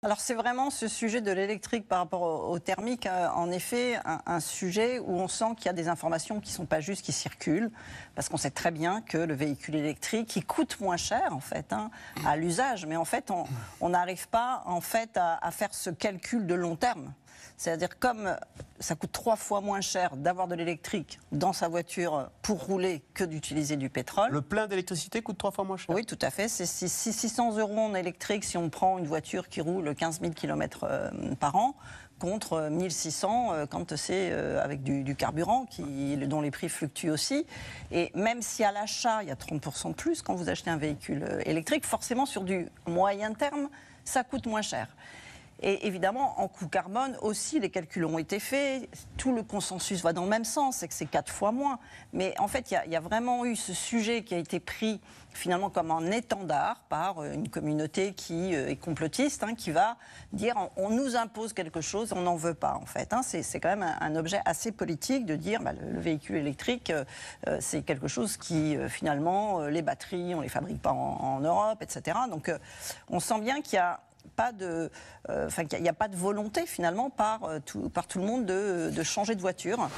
Alors c'est vraiment ce sujet de l'électrique par rapport au thermique, en effet, un sujet où on sent qu'il y a des informations qui ne sont pas justes, qui circulent, parce qu'on sait très bien que le véhicule électrique, il coûte moins cher en fait à l'usage, mais en fait on n'arrive pas en fait à faire ce calcul de long terme. C'est-à-dire comme ça coûte 3 fois moins cher d'avoir de l'électrique dans sa voiture pour rouler que d'utiliser du pétrole. Le plein d'électricité coûte 3 fois moins cher. Oui, tout à fait. C'est 600 € en électrique si on prend une voiture qui roule 15 000 km par an, contre 1600 quand c'est avec du carburant dont les prix fluctuent aussi. Et même si à l'achat, il y a 30% de plus quand vous achetez un véhicule électrique, forcément sur du moyen terme, ça coûte moins cher. Et évidemment, en coût carbone aussi, les calculs ont été faits. Tout le consensus va dans le même sens, c'est que c'est 4 fois moins. Mais en fait, il y a vraiment eu ce sujet qui a été pris finalement comme un étendard par une communauté qui est complotiste, qui va dire on nous impose quelque chose, on n'en veut pas en fait. C'est quand même un objet assez politique de dire le véhicule électrique, c'est quelque chose qui finalement, les batteries, on ne les fabrique pas en Europe, etc. Donc on sent bien qu'il y a il n'y a pas de volonté finalement par tout le monde de changer de voiture.